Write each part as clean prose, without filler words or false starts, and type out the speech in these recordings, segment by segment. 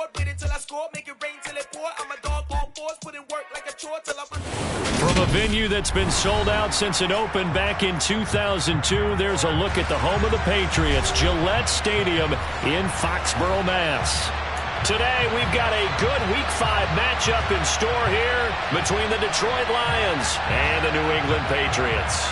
board, wait until I score, make it rain till it pour. I'm a dog on fours, put in work like a chore till I'm... From a venue that's been sold out since it opened back in 2002, there's a look at the home of the Patriots, Gillette Stadium in Foxborough, Mass. Today, we've got a good Week 5 matchup in store here between the Detroit Lions and the New England Patriots.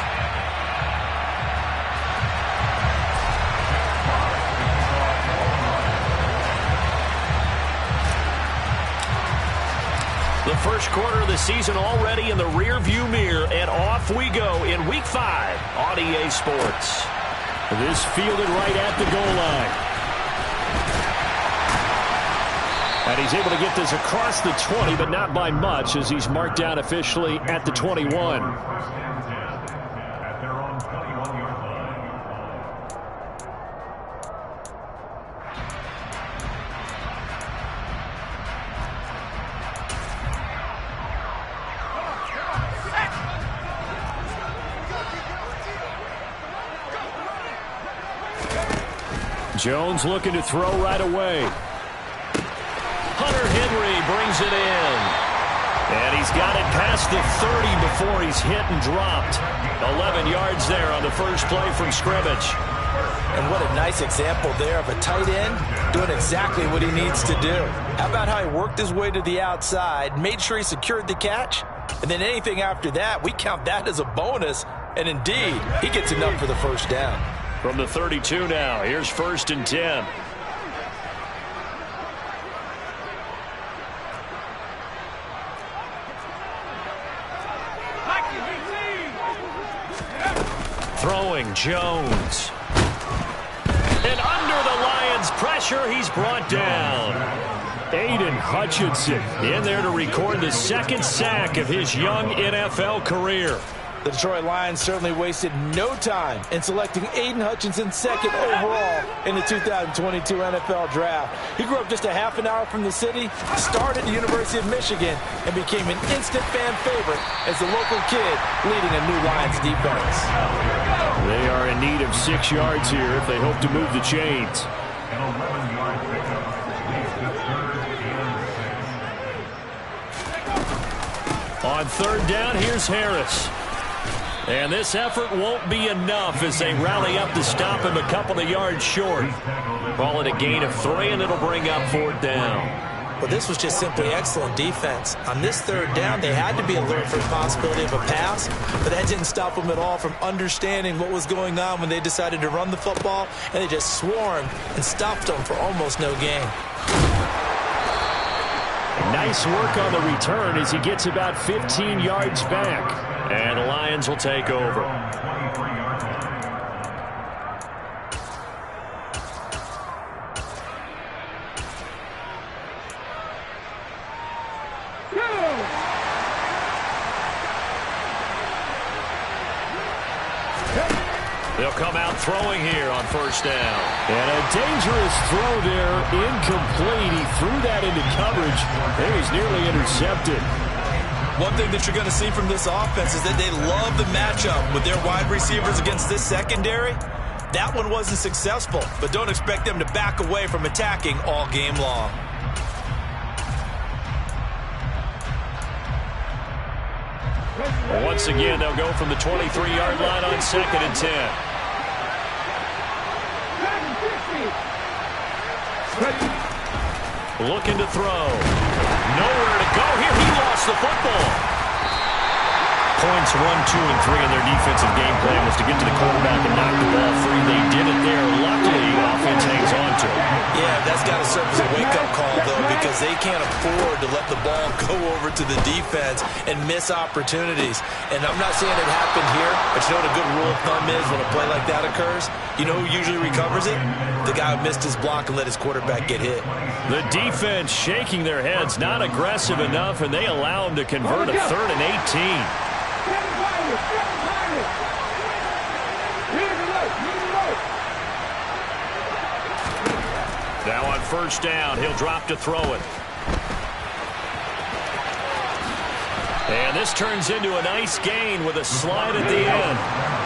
The first quarter of the season already in the rear-view mirror, and off we go in Week 5 on EA Sports. This fielded right at the goal line. And he's able to get this across the 20, but not by much, as he's marked down officially at the 21. Jones looking to throw right away. Hunter Henry brings it in. And he's got it past the 30 before he's hit and dropped. 11 yards there on the first play from scrimmage. And what a nice example there of a tight end doing exactly what he needs to do. How about how he worked his way to the outside, made sure he secured the catch, and then anything after that, we count that as a bonus. And indeed, he gets enough for the first down. From the 32 now, here's 1st and 10. Throwing Jones. And under the Lions' pressure, he's brought down. Aiden Hutchinson in there to record the second sack of his young NFL career. The Detroit Lions certainly wasted no time in selecting Aiden Hutchinson second overall in the 2022 NFL Draft. He grew up just a half an hour from the city, started at the University of Michigan, and became an instant fan favorite as the local kid leading a new Lions defense. They are in need of 6 yards here if they hope to move the chains. On 3rd down, here's Harris. And this effort won't be enough as they rally up to stop him a couple of yards short. Call it a gain of 3, and it'll bring up 4th down. Well, this was just simply excellent defense. On this 3rd down, they had to be alert for the possibility of a pass, but that didn't stop them at all from understanding what was going on when they decided to run the football, and they just swarmed and stopped them for almost no gain. Nice work on the return as he gets about 15 yards back. And the Lions will take over. They'll come out throwing here on 1st down. And a dangerous throw there, incomplete. He threw that into coverage. It was nearly intercepted. One thing that you're going to see from this offense is that they love the matchup with their wide receivers against this secondary. That one wasn't successful, but don't expect them to back away from attacking all game long. Once again, they'll go from the 23-yard line on 2nd and 10. Looking to throw. Nowhere to go here. He lost the football. Points 1, 2, and 3 in their defensive game plan was to get to the quarterback and knock the ball free. They did it there. Luckily, offense hangs on to it. Yeah, that's got to serve as a wake-up call, though, because they can't afford to let the ball go over to the defense and miss opportunities. And I'm not saying it happened here, but you know what a good rule of thumb is when a play like that occurs? You know who usually recovers it? The guy who missed his block and let his quarterback get hit. The defense shaking their heads, not aggressive enough, and they allow him to convert a 3rd and 18. Now on 1st down, he'll drop to throw it. And this turns into a nice gain with a slide at the end.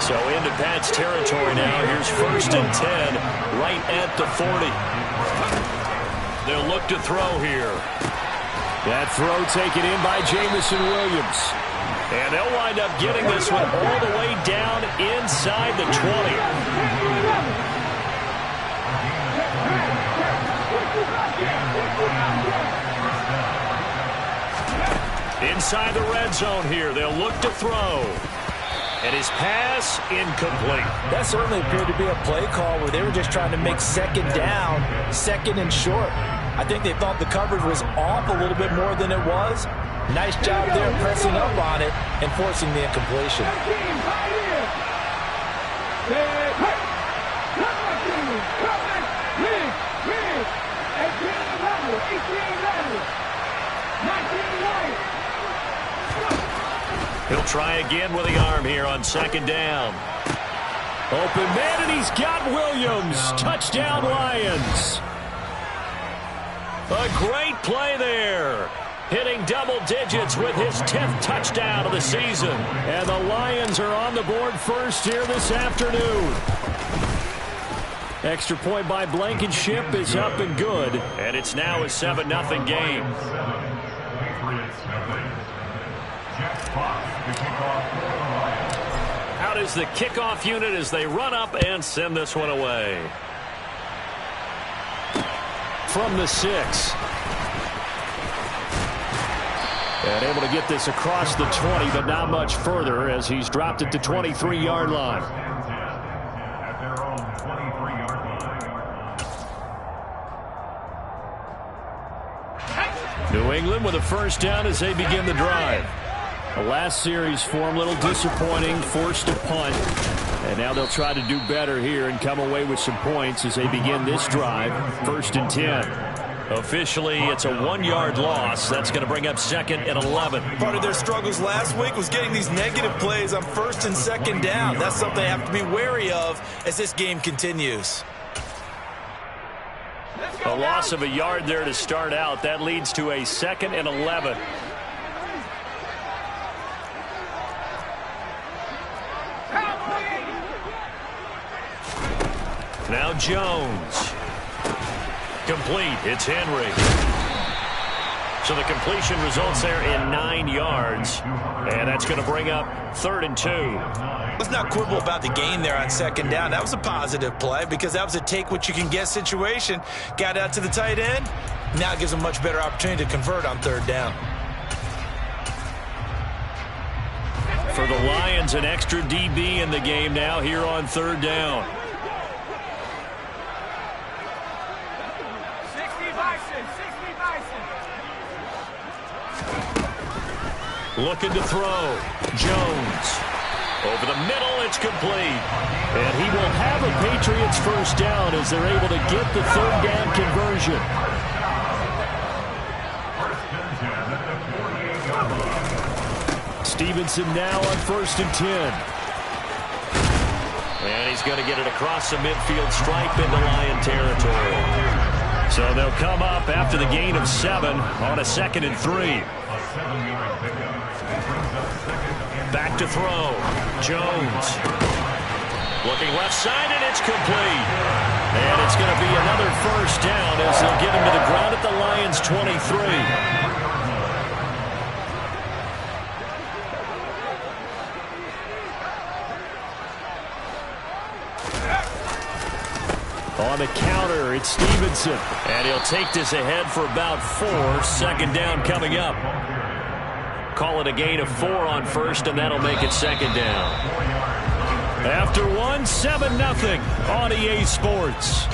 So into Pat's territory now. Here's 1st and 10 right at the 40. They'll look to throw here. That throw taken in by Jameson Williams. And they'll wind up getting this one all the way down inside the 20. Inside the red zone here, they'll look to throw. And his pass incomplete. That certainly appeared to be a play call where they were just trying to make second down, second and short. I think they thought the coverage was off a little bit more than it was. Nice job there pressing up on it and forcing the incompletion. He'll try again with the arm here on second down. Open man, and he's got Williams. Touchdown, Lions. A great play there. Hitting double digits with his 10th touchdown of the season. And the Lions are on the board first here this afternoon. Extra point by Blankenship is up and good. And it's now a 7-0 game. Out is the kickoff unit as they run up and send this one away. From the 6. And able to get this across the 20, but not much further as he's dropped it to 23-yard line. New England with a first down as they begin the drive. The last series for them, a little disappointing, forced a punt. And now they'll try to do better here and come away with some points as they begin this drive. 1st and 10. Officially, it's a 1-yard loss. That's going to bring up 2nd and 11. Part of their struggles last week was getting these negative plays on 1st and 2nd down. That's something they have to be wary of as this game continues. A loss of a yard there to start out. That leads to a 2nd and 11. Now Jones. Complete. It's Henry. So the completion results there in 9 yards. And that's going to bring up 3rd and 2. Let's not quibble about the gain there on 2nd down. That was a positive play because that was a take-what-you-can-get situation. Got out to the tight end. Now it gives them a much better opportunity to convert on 3rd down. For the Lions, an extra DB in the game now here on 3rd down. Looking to throw. Jones. Over the middle, it's complete. And he will have a Patriots first down as they're able to get the 3rd down conversion. Stevenson now on 1st and 10. And he's going to get it across the midfield stripe into Lion territory. So they'll come up after the gain of 7 on a 2nd and 3. Back to throw. Jones. Looking left side, and it's complete. And it's going to be another first down as they'll get him to the ground at the Lions' 23. On the counter, it's Stevenson. And he'll take this ahead for about 4. 2nd down coming up. Call it a gain of 4 on 1st, and that'll make it 2nd down. After 1, 7-0 on EA Sports.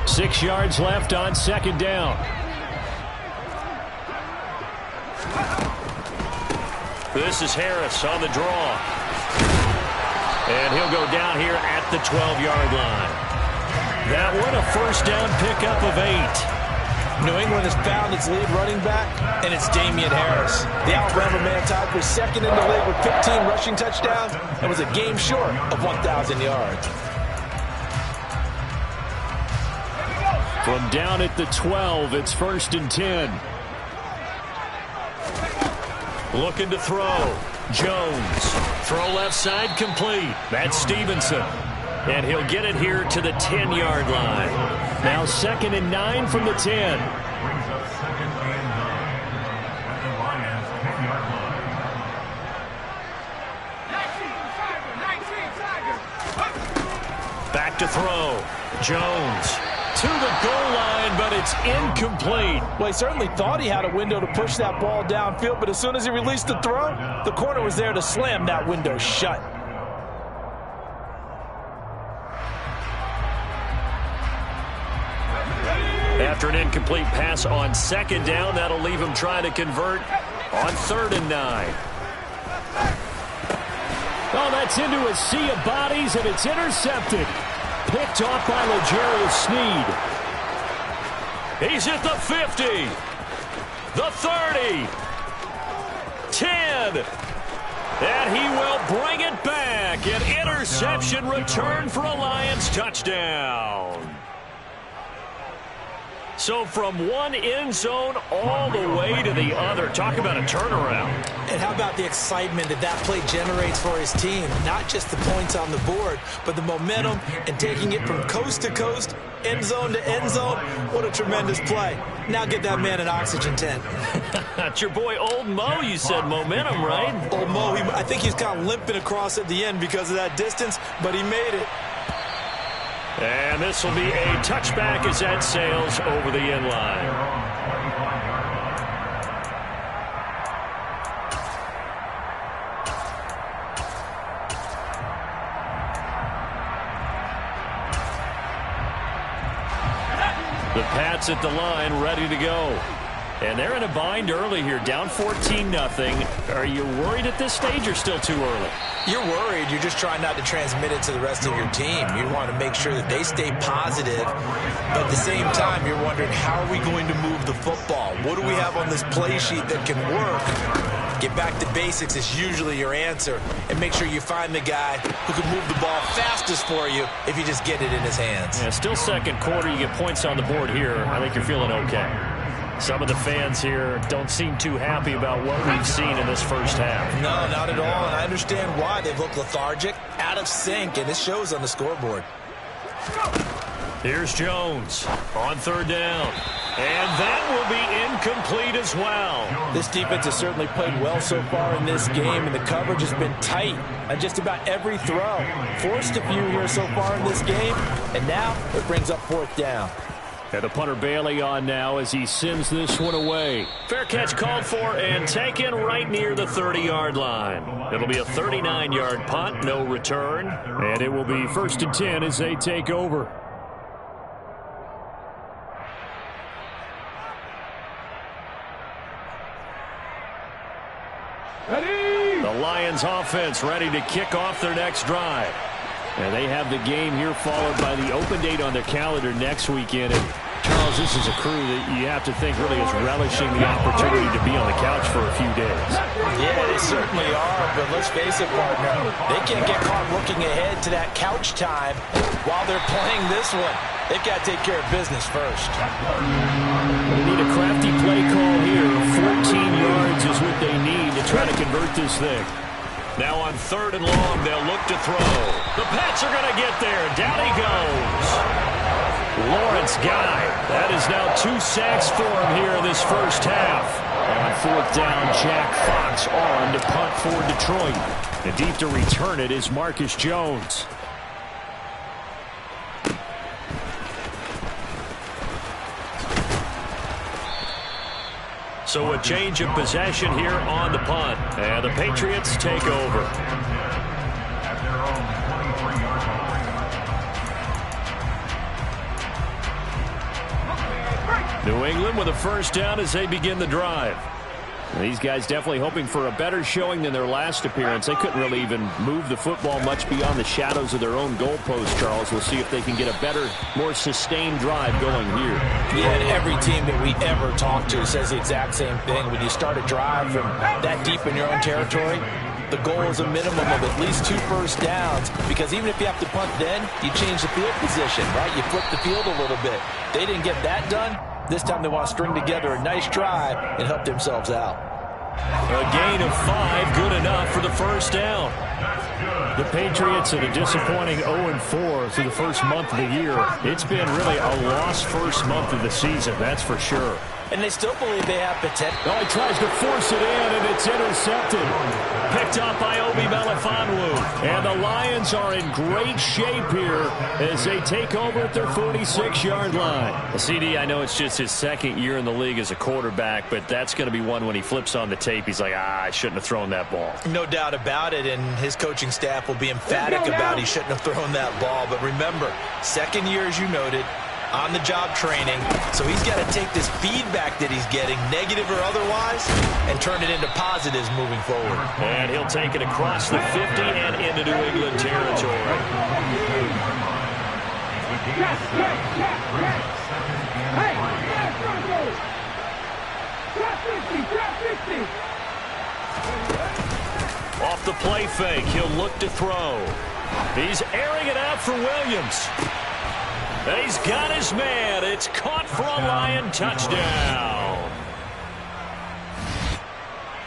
Six yards left on 2nd down. This is Harris on the draw. And he'll go down here at the 12-yard line. That one a first down pickup of 8. New England has found its lead running back, and it's Damian Harris. The Alabama man tied for 2nd in the league with 15 rushing touchdowns and was a game short of 1,000 yards. From down at the 12, it's 1st and 10. Looking to throw. Jones. Throw left side complete. That's Stevenson. And he'll get it here to the 10-yard line. Now 2nd and 9 from the 10. Back to throw. Jones to the goal line, but it's incomplete. Well, he certainly thought he had a window to push that ball downfield, but as soon as he released the throw, the corner was there to slam that window shut. After an incomplete pass on 2nd down, that'll leave him trying to convert on 3rd and 9. Oh, that's into a sea of bodies, and it's intercepted. Picked off by L'Jarius Sneed. He's at the 50. The 30. 10. And he will bring it back. An interception return for a Lions touchdown. So from one end zone all the way to the other. Talk about a turnaround. And how about the excitement that play generates for his team? Not just the points on the board, but the momentum and taking it from coast to coast, end zone to end zone. What a tremendous play. Now get that man an oxygen tent. That's your boy Old Mo. You said momentum, right? Old Mo, I think he's kind of limping across at the end because of that distance, but he made it. And this will be a touchback as that sails over the end line. The Pats at the line, ready to go. And they're in a bind early here, down 14-0. Are you worried at this stage or still too early? You're worried. You're just trying not to transmit it to the rest of your team. You want to make sure that they stay positive. But at the same time, you're wondering, how are we going to move the football? What do we have on this play sheet that can work? Get back to basics is usually your answer. And make sure you find the guy who can move the ball fastest for you if you just get it in his hands. Yeah, still 2nd quarter. You get points on the board here. I think you're feeling okay. Some of the fans here don't seem too happy about what we've seen in this first half. No, not at all, and I understand why. They've looked lethargic, out of sync, and it shows on the scoreboard. Here's Jones on 3rd down, and that will be incomplete as well. This defense has certainly played well so far in this game, and the coverage has been tight on just about every throw. Forced a few here so far in this game, and now it brings up 4th down. And the punter Bailey on now as he sends this one away. Fair catch called for and taken right near the 30-yard line. It'll be a 39-yard punt, no return. And it will be 1st and 10 as they take over. Ready. The Lions offense ready to kick off their next drive. And they have the game here followed by the open date on their calendar next weekend. And Charles, this is a crew that you have to think really is relishing the opportunity to be on the couch for a few days. Yeah, they certainly are, but let's face it, partner, they can't get caught looking ahead to that couch time while they're playing this one. They've got to take care of business first. They need a crafty play call here. 14 yards is what they need to try to convert this thing. Now on 3rd and long, they'll look to throw. The Pats are going to get there. Down he goes. Lawrence Guy. That is now 2 sacks for him here in this first half. On 4th down, Jack Fox on to punt for Detroit. And deep to return it is Marcus Jones. So a change of possession here on the punt. And the Patriots take over. New England with a 1st down as they begin the drive. And these guys definitely hoping for a better showing than their last appearance. They couldn't really even move the football much beyond the shadows of their own goalpost, Charles. We'll see if they can get a better, more sustained drive going here. Yeah, and every team that we ever talk to says the exact same thing. When you start a drive from that deep in your own territory, the goal is a minimum of at least 2 first downs, because even if you have to punt then, you change the field position, right? You flip the field a little bit. They didn't get that done. This time they want to string together a nice drive and help themselves out. A gain of 5, good enough for the first down. The Patriots at a disappointing 0-4 through the first month of the year. It's been really a lost first month of the season, that's for sure. And they still believe they have potential. Oh, he tries to force it in, and it's intercepted. Picked up by Obi Melifonwu. And the Lions are in great shape here as they take over at their 46-yard line. Well, CD, I know it's just his second year in the league as a quarterback, but that's going to be one when he flips on the tape. He's like, I shouldn't have thrown that ball. No doubt about it, and his coaching staff will be emphatic about he shouldn't have thrown that ball. But remember, second year, as you noted, on-the-job training, so he's got to take this feedback that he's getting, negative or otherwise, and turn it into positives moving forward. And he'll take it across the 50 and into New England territory. Off the play fake, he'll look to throw. He's airing it out for Williams. And he's got his man. It's caught for a Lion touchdown.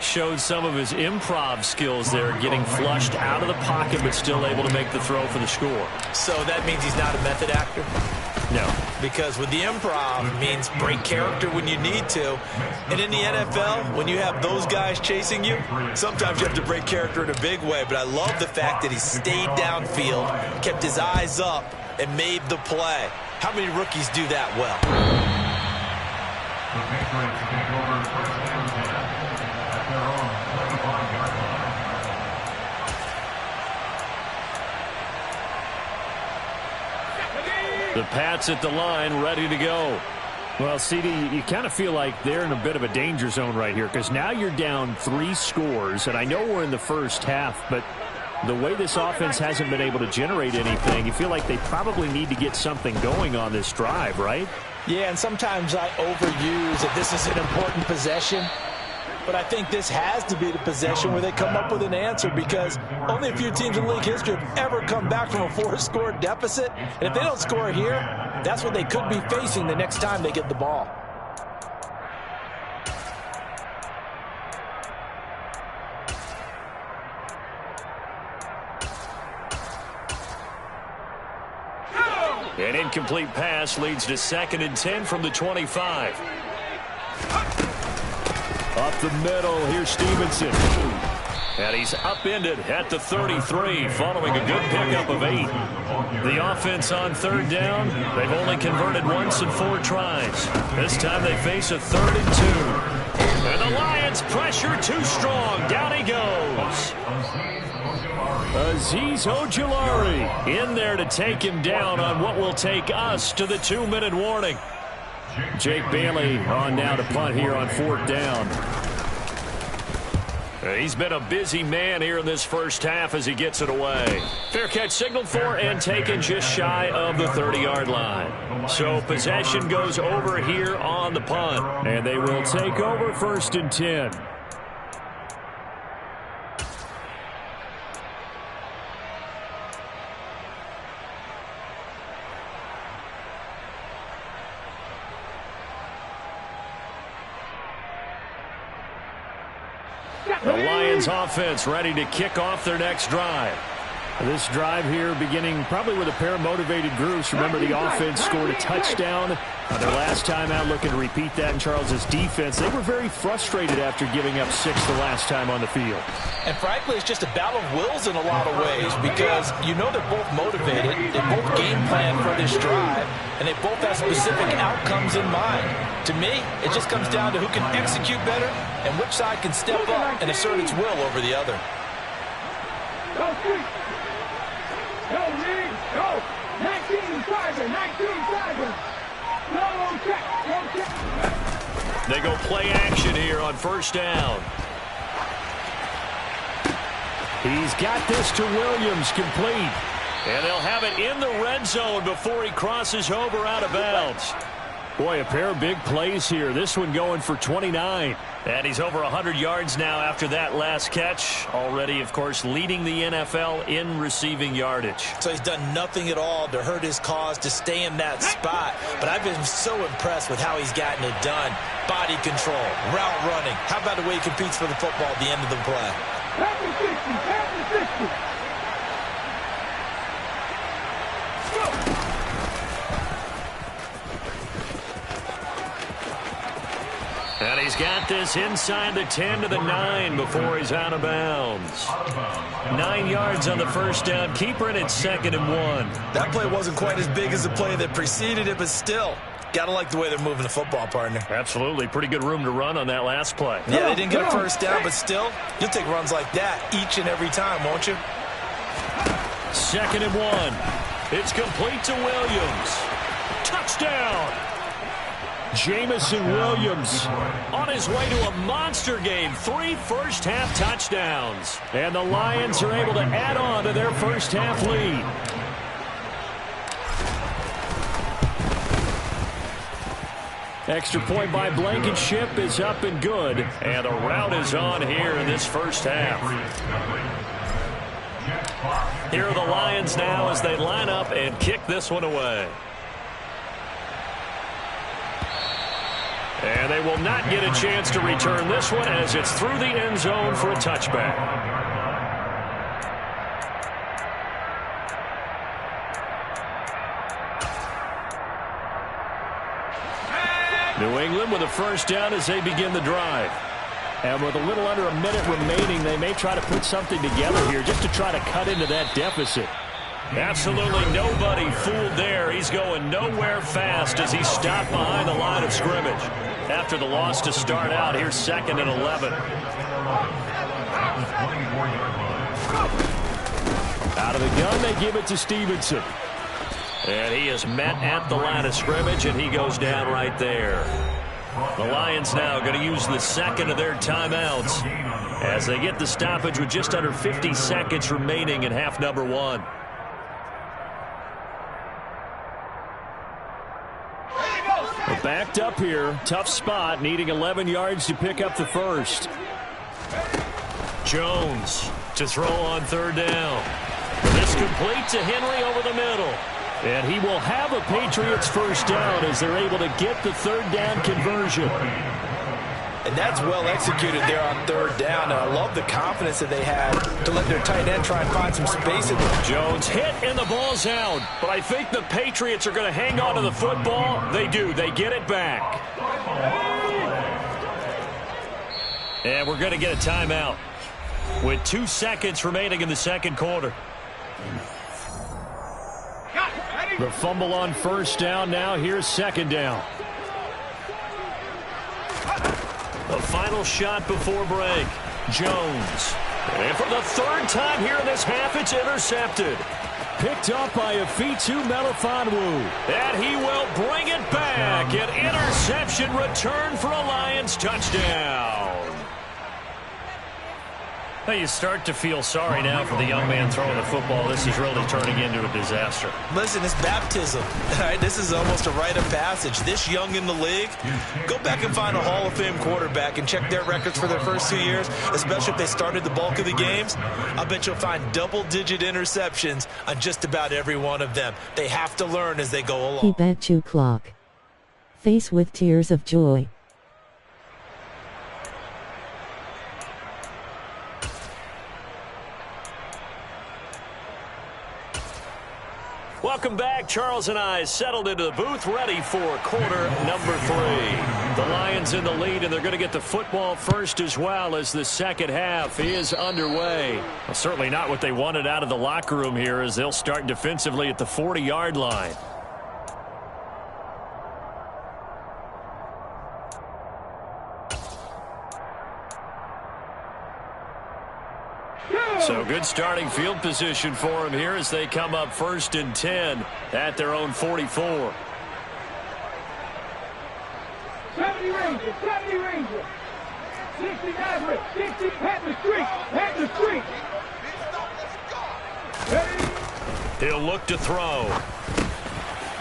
Showed some of his improv skills there, getting flushed out of the pocket, but still able to make the throw for the score. So that means he's not a method actor? No. Because with the improv, it means break character when you need to. And in the NFL, when you have those guys chasing you, sometimes you have to break character in a big way. But I love the fact that he stayed downfield, kept his eyes up, and made the play. How many rookies do that well? The Pats at the line, ready to go. Well, CD, you kind of feel like they're in a bit of a danger zone right here because now you're down 3 scores, and I know we're in the first half, but the way this offense hasn't been able to generate anything, you feel like they probably need to get something going on this drive, right? Yeah, and sometimes I overuse that this is an important possession. But I think this has to be the possession where they come up with an answer because only a few teams in league history have ever come back from a 4-score deficit. And if they don't score here, that's what they could be facing the next time they get the ball. An incomplete pass leads to 2nd and 10 from the 25. Up the middle, here's Stevenson. And he's upended at the 33, following a good pickup of 8. The offense on 3rd down, they've only converted once in 4 tries. This time they face a 3rd and 2. And the Lions pressure too strong. Down he goes. Azeez Ojulari in there to take him down on what will take us to the 2-minute warning. Jake Bailey on now to punt here on 4th down. He's been a busy man here in this first half as he gets it away. Fair catch signaled for and taken just shy of the 30-yard line. So possession goes over here on the punt. And they will take over 1st and 10. The Lions offense ready to kick off their next drive. This drive here beginning probably with a pair of motivated groups. Remember, the offense scored a touchdown on their last time out, looking to repeat that in Charles's defense. They were very frustrated after giving up 6 the last time on the field. And frankly, it's just a battle of wills in a lot of ways because you know they're both motivated, they both game plan for this drive, and they both have specific outcomes in mind. To me, it just comes down to who can execute better and which side can step up and assert its will over the other. Go, 19-5, no check. They go play action here on 1st down. He's got this to Williams, complete. And they'll have it in the red zone before he crosses over out of bounds. Boy, a pair of big plays here. This one going for 29. And he's over 100 yards now after that last catch. Already, of course, leading the NFL in receiving yardage. So he's done nothing at all to hurt his cause, to stay in that spot. But I've been so impressed with how he's gotten it done. Body control, route running. How about the way he competes for the football at the end of the play? Happy 60, happy 60. And he's got this inside the 10 to the 9 before he's out of bounds. 9 yards on the first down. Keeper in at 2nd and 1. That play wasn't quite as big as the play that preceded it, but still, got to like the way they're moving the football, partner. Absolutely. Pretty good room to run on that last play. Yeah, they didn't get a first down, but still, you'll take runs like that each and every time, won't you? 2nd and 1. It's complete to Williams. Touchdown! Jamison Williams on his way to a monster game. 3 first-half touchdowns. And the Lions are able to add on to their first-half lead. Extra point by Blankenship is up and good. And the route is on here in this first half. Here are the Lions now as they line up and kick this one away. And they will not get a chance to return this one as it's through the end zone for a touchback. New England with a first down as they begin the drive. And with a little under a minute remaining, they may try to put something together here just to try to cut into that deficit. Absolutely nobody fooled there. He's going nowhere fast as he stopped behind the line of scrimmage. After the loss to start out, here's 2nd and 11. Out of the gun, they give it to Stevenson. And he is met at the line of scrimmage, and he goes down right there. The Lions now going to use the 2nd of their timeouts as they get the stoppage with just under 50 seconds remaining in half number 1. Backed up here. Tough spot. Needing 11 yards to pick up the first. Jones to throw on 3rd down. This complete to Henry over the middle. And he will have a Patriots first down as they're able to get the 3rd down conversion. And that's well executed there on 3rd down. And I love the confidence that they had to let their tight end try and find some space in there. Jones hit and the ball's out. But I think the Patriots are going to hang on to the football. They do. They get it back. And we're going to get a timeout with 2 seconds remaining in the second quarter. The fumble on first down now. Here's 2nd down. The final shot before break. Jones. And for the 3rd time here in this half, it's intercepted. Picked up by Afitu Melifonwu. And he will bring it back. An interception return for a Lions touchdown. Now you start to feel sorry now for the young man throwing the football. This is really turning into a disaster. Listen, it's baptism. All right, this is almost a rite of passage. This young in the league, go back and find a Hall of Fame quarterback and check their records for their first 2 years, especially if they started the bulk of the games. I bet you'll find double-digit interceptions on just about every one of them. They have to learn as they go along. He bet you clock. Face with tears of joy. Welcome back. Charles and I settled into the booth, ready for quarter number 3. The Lions in the lead, and they're going to get the football first as well as the second half is underway. Well, certainly not what they wanted out of the locker room here as they'll start defensively at the 40-yard line. So good starting field position for them here as they come up 1st and 10 at their own 44. 70 Rangers, 70 Rangers. 60 Maverick, 60 Panther Street. He'll look to throw.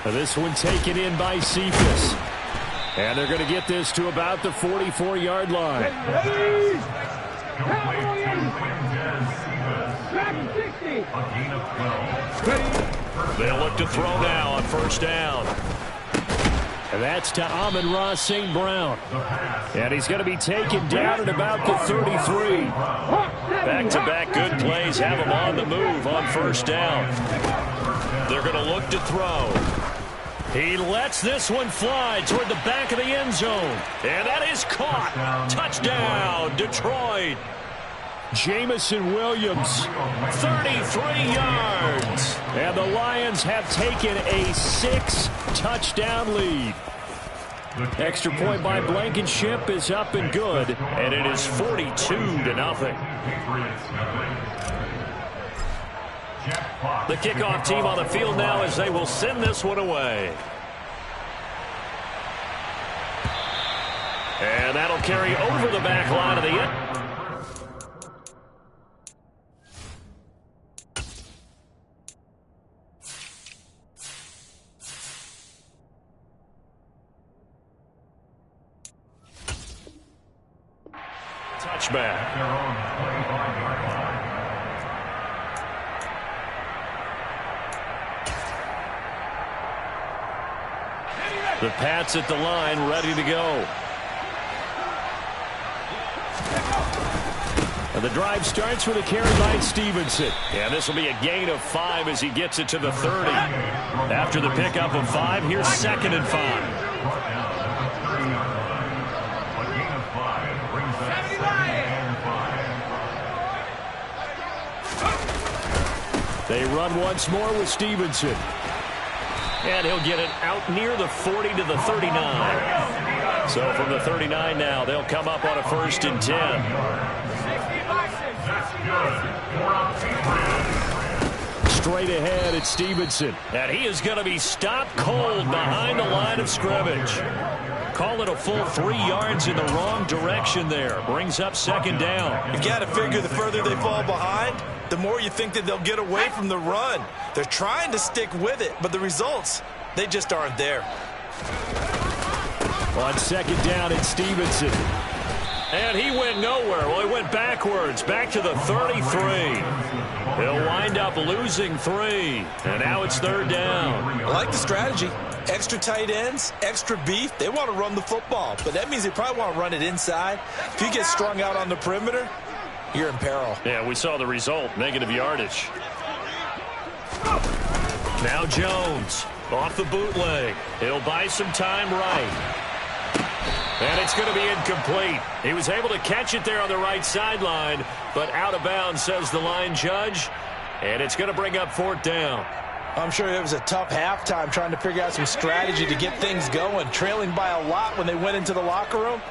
This one taken in by Cephas. And they're going to get this to about the 44-yard line. Ready? Cowboy 80. Back 60. Ready? They'll look to throw now on first down. And that's to Amon-Ra St. Brown. And he's going to be taken down at about the 33. Back-to-back good plays have him on the move on first down. They're going to look to throw. He lets this one fly toward the back of the end zone. And that is caught. Touchdown, Detroit. Jamison Williams, 33 yards. And the Lions have taken a 6-touchdown lead. Extra point by Blankenship is up and good. And it is 42-0. The kickoff team on the field now as they will send this one away. And that'll carry over the back line of the end. Touchback. The Pats at the line, ready to go. And the drive starts with a carry by Stevenson. And this will be a gain of 5 as he gets it to the 30. After the pickup of 5, here's 2nd and 5. They run once more with Stevenson. And he'll get it out near the 40 to the 39. So from the 39 now, they'll come up on a 1st and 10. Straight ahead at Stevenson. And he is going to be stopped cold behind the line of scrimmage. Call it a full 3 yards in the wrong direction there. Brings up 2nd down. You got to figure the further they fall behind, the more you think that they'll get away from the run. They're trying to stick with it, but the results, they just aren't there. On 2nd down at Stevenson. And he went nowhere. Well, he went backwards, back to the 33. He'll wind up losing 3. And now it's 3rd down. I like the strategy. Extra tight ends, extra beef. They want to run the football, but that means they probably want to run it inside. If you get strung out on the perimeter, you're in peril. Yeah, we saw the result, negative yardage. Now Jones off the bootleg. He'll buy some time right. And it's going to be incomplete. He was able to catch it there on the right sideline, but out of bounds, says the line judge. And it's going to bring up 4th down. I'm sure it was a tough halftime trying to figure out some strategy to get things going, trailing by a lot when they went into the locker room.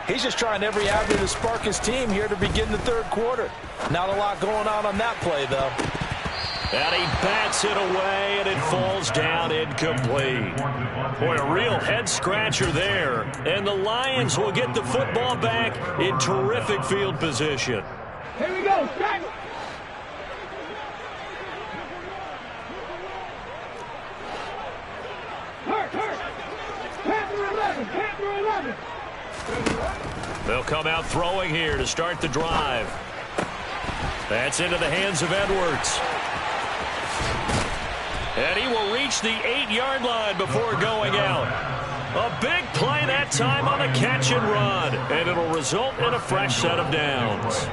He's just trying every avenue to spark his team here to begin the 3rd quarter. Not a lot going on that play, though. And he bats it away, and it falls down incomplete. Boy, a real head-scratcher there. And the Lions will get the football back in terrific field position. Here we go, strike. Hurt. Panther 11. They'll come out throwing here to start the drive. That's into the hands of Edwards. And he will reach the 8-yard line before going out. A big play that time on the catch and run. And it'll result in a fresh set of downs.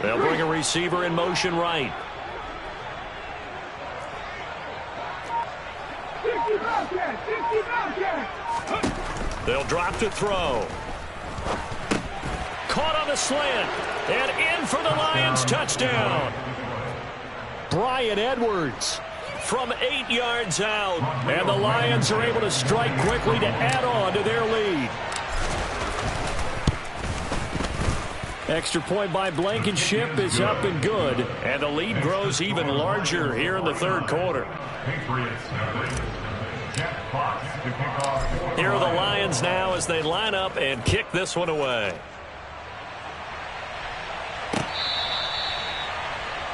They'll bring a receiver in motion right. 60 Bobcat. They'll drop to throw. Caught on the slant. And in for the Lions touchdown. Bryan Edwards from 8 yards out. And the Lions are able to strike quickly to add on to their lead. Extra point by Blankenship is up and good. And the lead grows even larger here in the 3rd quarter. Here are the Lions now as they line up and kick this one away.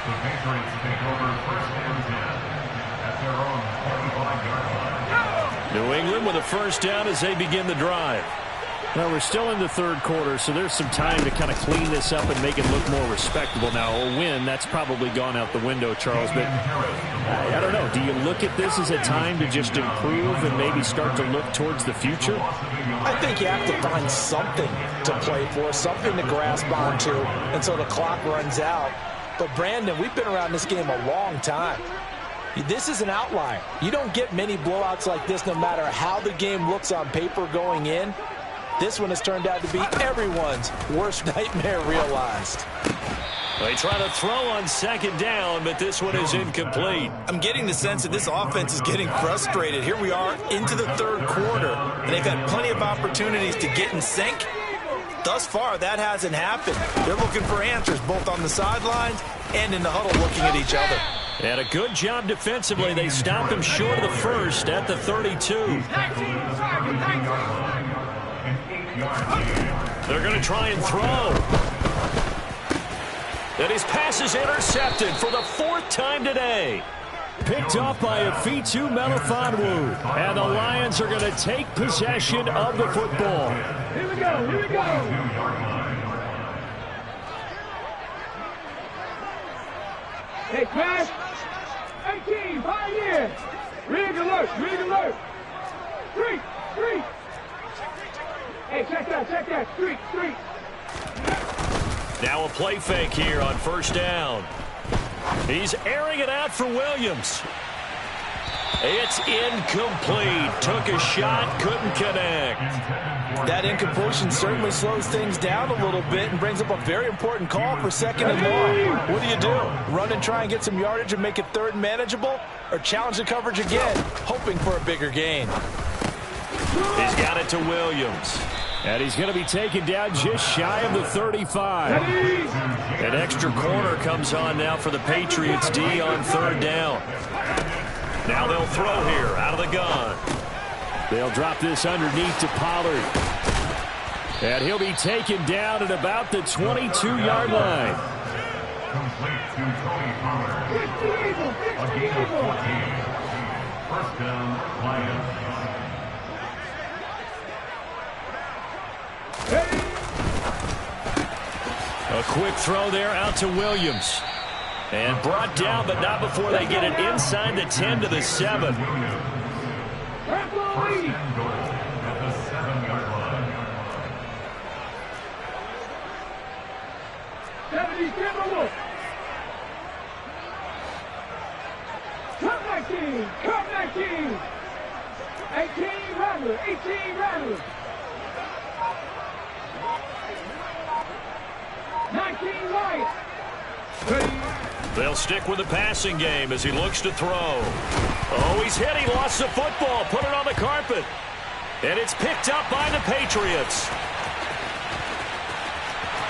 The Patriots take over 1st New England with a first down as they begin the drive. Well, we're still in the third quarter, so there's some time to kind of clean this up and make it look more respectable. Now, a win, that's probably gone out the window, Charles, but I don't know. Do you look at this as a time to just improve and maybe start to look towards the future? I think you have to find something to play for, something to grasp onto until the clock runs out. But, Brandon, we've been around this game a long time. This is an outlier. You don't get many blowouts like this no matter how the game looks on paper going in. This one has turned out to be everyone's worst nightmare realized. They try to throw on second down, but this one is incomplete. I'm getting the sense that this offense is getting frustrated. Here we are into the third quarter, and they've had plenty of opportunities to get in sync. Thus far, that hasn't happened. They're looking for answers both on the sidelines and in the huddle looking at each other. And a good job defensively. They stopped him short of the first at the 32. They're going to try and throw. And his pass is intercepted for the fourth time today. Picked off by Afitu Melifonwu. And the Lions are going to take possession of the football. Here we go, here we go. Hey, Crash. 18, Pioneer. Rig alert, rig alert. Street, street. Hey, check that, street, street. Now a play fake here on first down. He's airing it out for Williams. It's incomplete. Took a shot, couldn't connect. That incompletion certainly slows things down a little bit and brings up a very important call for second and long. What do? Run and try and get some yardage and make it third manageable? Or challenge the coverage again, hoping for a bigger gain? He's got it to Williams. And he's going to be taken down just shy of the 35. An extra corner comes on now for the Patriots D on third down. Now they'll throw here out of the gun. They'll drop this underneath to Pollard. And he'll be taken down at about the 22-yard line. Complete to Tony Pollard. A gain of 14. First down, Lions. A quick throw there out to Williams. And brought down, but not before they get it inside the 10 to the 7. First and goal at the 7-yard line. 70, Timberwolves. Come 19, come 19. 18, Rattler, 18, Rattler. 19, White. They'll stick with the passing game as he looks to throw. Oh, he's hit. He lost the football. Put it on the carpet. And it's picked up by the Patriots.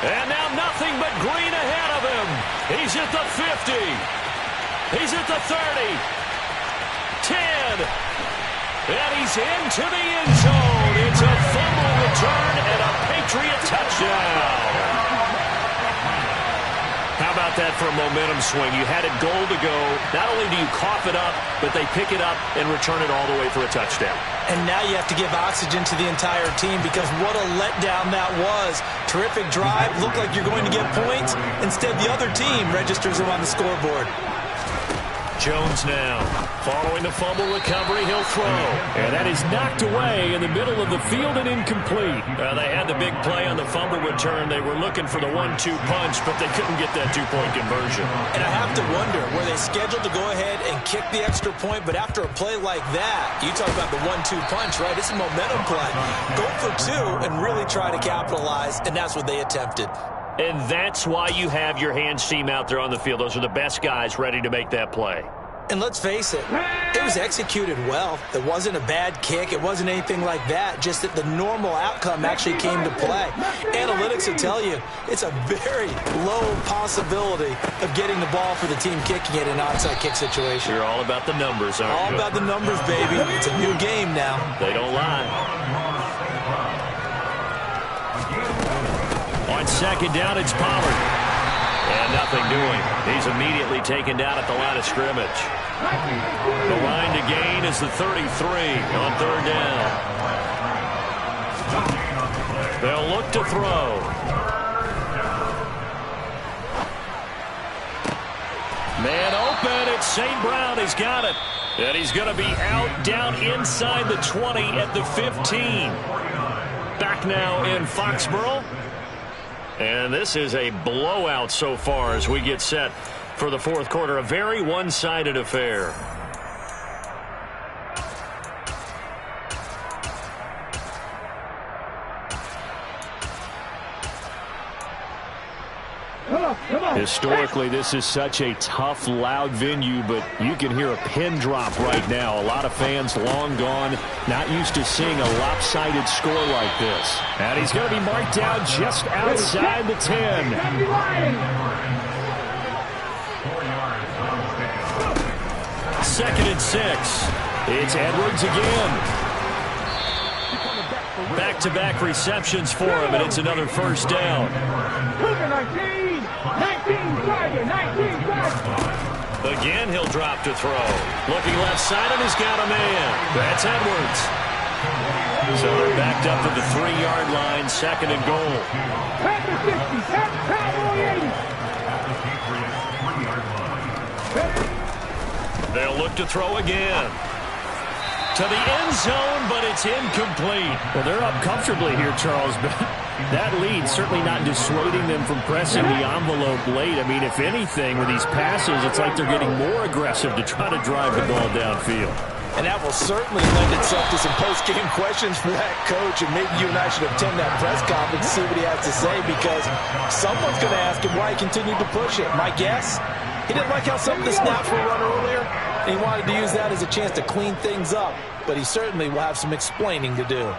And now nothing but green ahead of him. He's at the 50. He's at the 30. 10. And he's into the end zone. It's a fumble return and a Patriot touchdown. How about that for a momentum swing? You had it goal to go. Not only do you cough it up, but they pick it up and return it all the way for a touchdown. And now you have to give oxygen to the entire team because what a letdown that was. Terrific drive. Looked like you're going to get points. Instead, the other team registers them on the scoreboard. Jones now. Following the fumble recovery, he'll throw. And that is knocked away in the middle of the field and incomplete. They had the big play on the fumble return. They were looking for the 1-2 punch, but they couldn't get that two-point conversion. And I have to wonder, were they scheduled to go ahead and kick the extra point, but after a play like that, you talk about the 1-2 punch, right? It's a momentum play. Go for two and really try to capitalize, and that's what they attempted. And that's why you have your hands team out there on the field. Those are the best guys ready to make that play. And let's face it, it was executed well. It wasn't a bad kick. It wasn't anything like that. Just that the normal outcome actually came to play. Analytics will tell you it's a very low possibility of getting the ball for the team kicking it in an onside kick situation. You're all about the numbers, aren't you? All about the numbers, baby. It's a new game now. They don't lie. On second down, it's Pollard. And nothing doing. He's immediately taken down at the line of scrimmage. The line to gain is the 33 on third down. They'll look to throw. Man open, it's St. Brown. He's got it. And he's going to be out down inside the 20 at the 15. Back now in Foxborough. And this is a blowout so far as we get set for the fourth quarter. A very one-sided affair. Historically, this is such a tough, loud venue, but you can hear a pin drop right now. A lot of fans long gone, not used to seeing a lopsided score like this. And he's going to be marked down just outside the 10. Second and 6. It's Edwards again. Back-to-back receptions for him, and it's another first down. Again, he'll drop to throw. Looking left side, and he's got a man. That's Edwards. So they're backed up at the 3-yard line, second and goal. They'll look to throw again. To the end zone, but it's incomplete. Well, they're up comfortably here, Charles, but that lead certainly not dissuading them from pressing the envelope late. I mean, if anything, with these passes, it's like they're getting more aggressive to try to drive the ball downfield. And that will certainly lend itself to some post-game questions for that coach, and maybe you and I should attend that press conference to see what he has to say, because someone's going to ask him why he continued to push it. My guess, he didn't like how some of the snaps were run earlier. He wanted to use that as a chance to clean things up, but he certainly will have some explaining to do.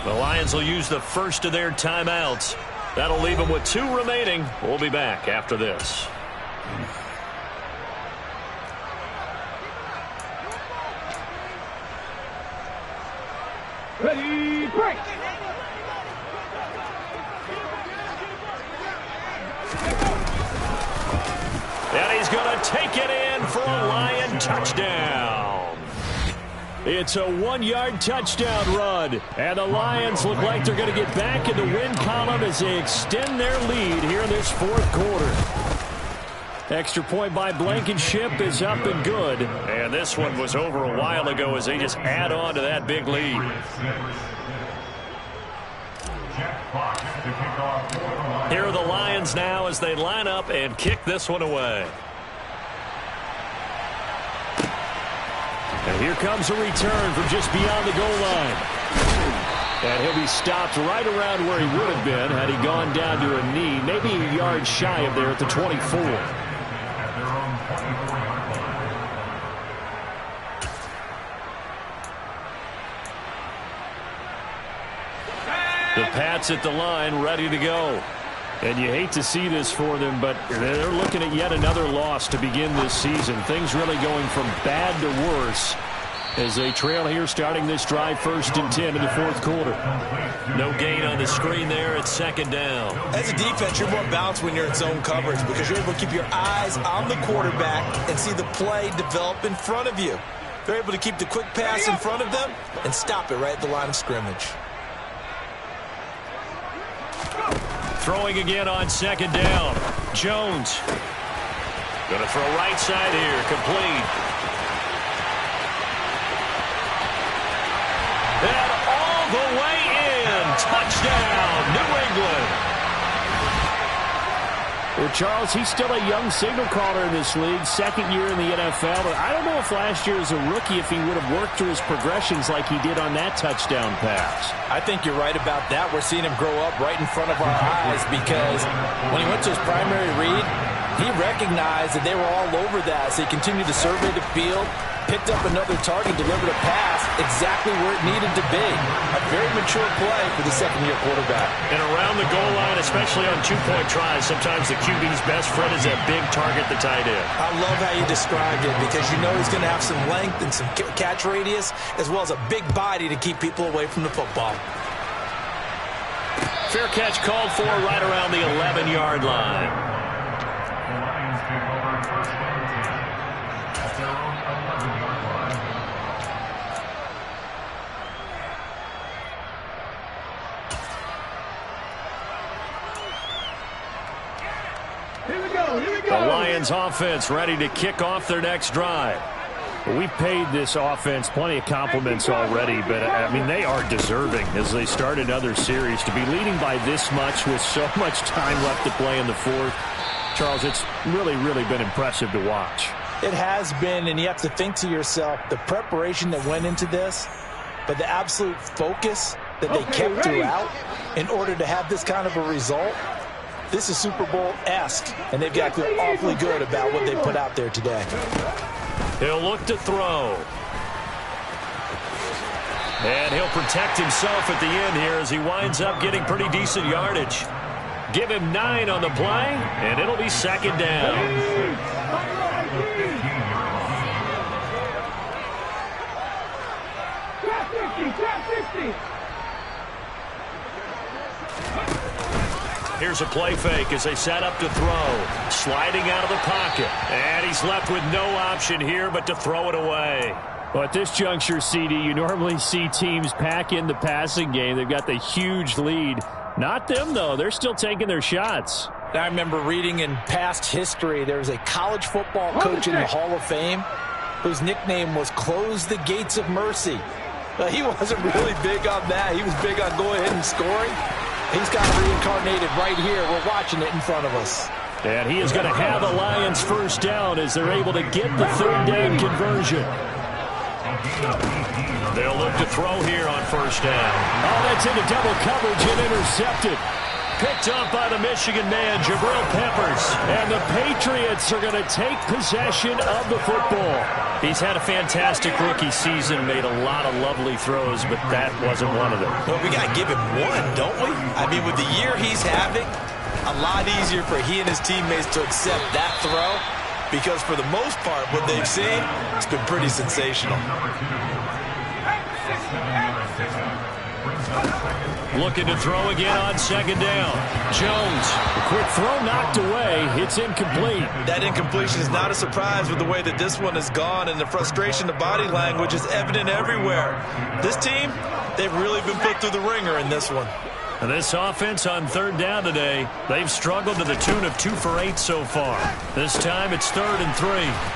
The Lions will use the first of their timeouts. That'll leave them with 2 remaining. We'll be back after this. Ready, break! And he's going to take it in for a Lion touchdown. It's a 1-yard touchdown run. And the Lions look like they're going to get back in the win column as they extend their lead here in this fourth quarter. Extra point by Blankenship is up and good. And this one was over a while ago as they just add on to that big lead. Here are the Lions now as they line up and kick this one away. And here comes a return from just beyond the goal line. And he'll be stopped right around where he would have been had he gone down to a knee, maybe a yard shy of there at the 24. The Pats at the line, ready to go. And you hate to see this for them, but they're looking at yet another loss to begin this season. Things really going from bad to worse as they trail here starting this drive 1st and 10 in the fourth quarter. No gain on the screen there. It's second down. As a defense, you're more balanced when you're in zone coverage because you're able to keep your eyes on the quarterback and see the play develop in front of you. They're able to keep the quick pass in front of them and stop it right at the line of scrimmage. Throwing again on second down. Jones. Going to throw right side here. Complete. And all the way in. Touchdown, New England. Well, Charles, he's still a young signal caller in this league, second year in the NFL. But I don't know if last year as a rookie if he would have worked through his progressions like he did on that touchdown pass. I think you're right about that. We're seeing him grow up right in front of our eyes because when he went to his primary read, he recognized that they were all over that. So he continued to survey the field, picked up another target, delivered a pass exactly where it needed to be. A very mature play for the second-year quarterback. And around the goal line, especially on two-point tries, sometimes the QB's best friend is that big target, the tight end. I love how you described it because you know he's going to have some length and some catch radius as well as a big body to keep people away from the football. Fair catch called for right around the 11-yard line. The Lions take over first and 10 at their own 11-yard line. The Lions offense ready to kick off their next drive. We've paid this offense plenty of compliments already, but, I mean, they are deserving as they start another series. To be leading by this much with so much time left to play in the fourth, Charles, it's really, really been impressive to watch. It has been, and you have to think to yourself, the preparation that went into this, but the absolute focus that they kept throughout in order to have this kind of a result. This is Super Bowl-esque, and they've got to feel awfully good about what they put out there today. He'll look to throw. And he'll protect himself at the end here as he winds up getting pretty decent yardage. Give him 9 on the play, and it'll be second down. Here's a play fake as they set up to throw. Sliding out of the pocket. And he's left with no option here but to throw it away. Well, at this juncture, CD, you normally see teams pack in the passing game. They've got the huge lead. Not them, though. They're still taking their shots. I remember reading in past history, there was a college football coach in the Hall of Fame whose nickname was Close the Gates of Mercy. He wasn't really big on that. He was big on going ahead and scoring. He's got it reincarnated right here. We're watching it in front of us. And he is going to have the Lions first down as they're able to get the third down conversion. They'll look to throw here on first down. Oh, that's into double coverage and intercepted. Picked up by the Michigan man, Jabril Peppers. And the Patriots are going to take possession of the football. He's had a fantastic rookie season, made a lot of lovely throws, but that wasn't one of them. Well, we got to give him one, don't we? I mean, with the year he's having, a lot easier for he and his teammates to accept that throw because for the most part, what they've seen, it's been pretty sensational. Looking to throw again on second down. Jones, a quick throw knocked away. It's incomplete. That incompletion is not a surprise with the way that this one has gone, and the frustration, the body language is evident everywhere. This team, they've really been put through the ringer in this one. And this offense on third down today, they've struggled to the tune of 2 for 8 so far. This time it's 3rd and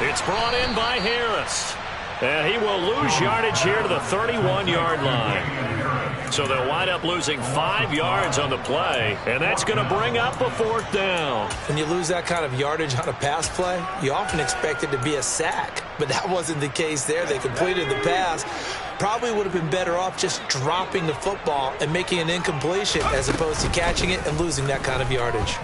3. It's brought in by Harris. And he will lose yardage here to the 31-yard line. So they'll wind up losing 5 yards on the play, and that's going to bring up a 4th down. When you lose that kind of yardage on a pass play, you often expect it to be a sack, but that wasn't the case there. They completed the pass. Probably would have been better off just dropping the football and making an incompletion as opposed to catching it and losing that kind of yardage.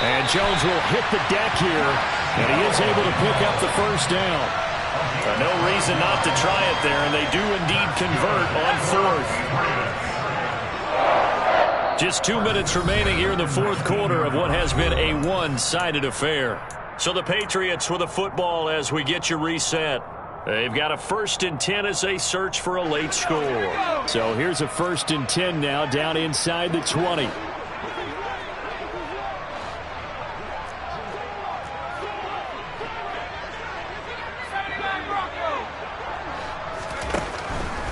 And Jones will hit the deck here, and he is able to pick up the first down. No reason not to try it there, and they do indeed convert on 4th. Just 2 minutes remaining here in the 4th quarter of what has been a one-sided affair. So the Patriots with a football as we get you reset. They've got a 1st and 10 as they search for a late score. So here's a 1st and 10 now down inside the 20.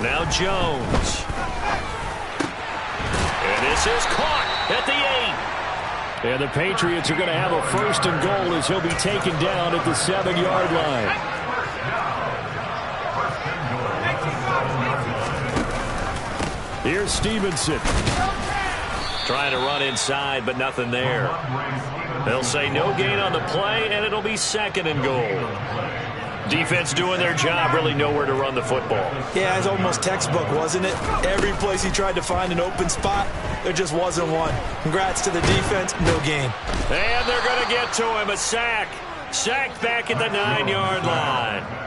Now Jones. And this is caught at the 8. And the Patriots are going to have a 1st and goal as he'll be taken down at the 7-yard line. Here's Stevenson. Trying to run inside, but nothing there. They'll say no gain on the play, and it'll be 2nd and goal. Defense doing their job, really nowhere to run the football. Yeah, it's almost textbook, wasn't it? Every place he tried to find an open spot, there just wasn't one. Congrats to the defense, no gain. And they're going to get to him, a sack. Sacked back at the 9-yard line.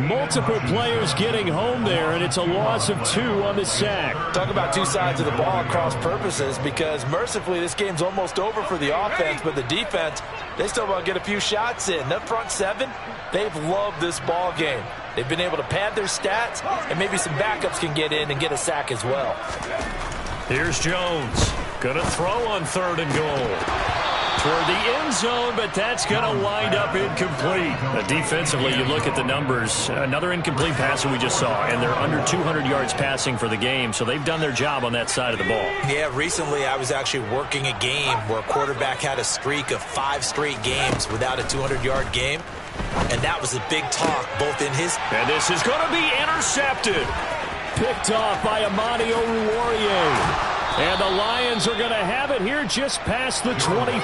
Multiple players getting home there, and it's a loss of 2 on the sack. Talk about two sides of the ball at cross purposes, because mercifully this game's almost over for the offense, but the defense, they still want to get a few shots in. That front 7, they've loved this ball game. They've been able to pad their stats, and maybe some backups can get in and get a sack as well. Here's Jones. Going to throw on 3rd and goal. Toward the end zone, but that's going to wind up incomplete. Defensively, you look at the numbers. Another incomplete passer we just saw, and they're under 200 yards passing for the game, so they've done their job on that side of the ball. Yeah, recently I was actually working a game where a quarterback had a streak of 5 straight games without a 200-yard game, and that was a big talk both in his... And this is going to be intercepted. Picked off by Amani Oruwariye. And the Lions are going to have it here just past the 25.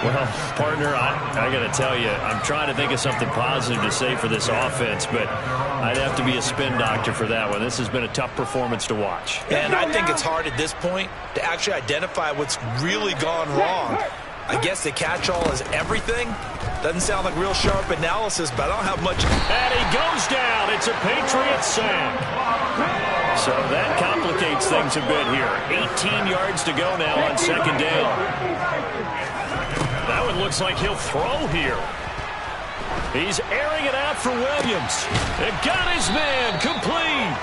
Well, partner, I got to tell you, I'm trying to think of something positive to say for this offense, but I'd have to be a spin doctor for that one. This has been a tough performance to watch. And I think it's hard at this point to actually identify what's really gone wrong. I guess the catch-all is everything. Doesn't sound like real sharp analysis, but I don't have much. And he goes down. It's a Patriot sack. So that complicates things a bit here. 18 yards to go now on 2nd down. That one looks like he'll throw here. He's airing it out for Williams. And got his man complete.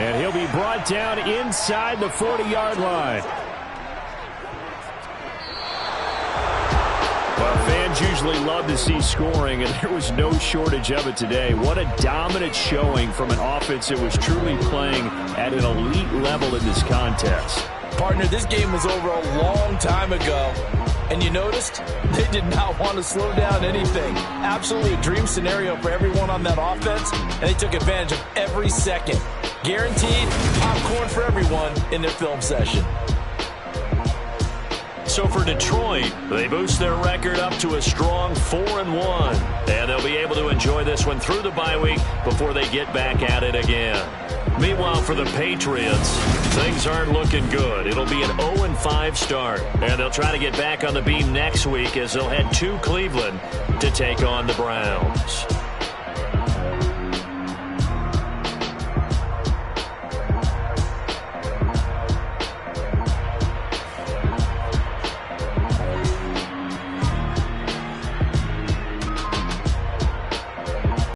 And he'll be brought down inside the 40-yard line. Well, fans usually love to see scoring, and there was no shortage of it today. What a dominant showing from an offense that was truly playing at an elite level in this contest. Partner, this game was over a long time ago, and you noticed they did not want to slow down anything. Absolutely a dream scenario for everyone on that offense, and they took advantage of every second. Guaranteed popcorn for everyone in their film session. So for Detroit, they boost their record up to a strong 4-1. And they'll be able to enjoy this one through the bye week before they get back at it again. Meanwhile, for the Patriots, things aren't looking good. It'll be an 0-5 start. And they'll try to get back on the beam next week as they'll head to Cleveland to take on the Browns.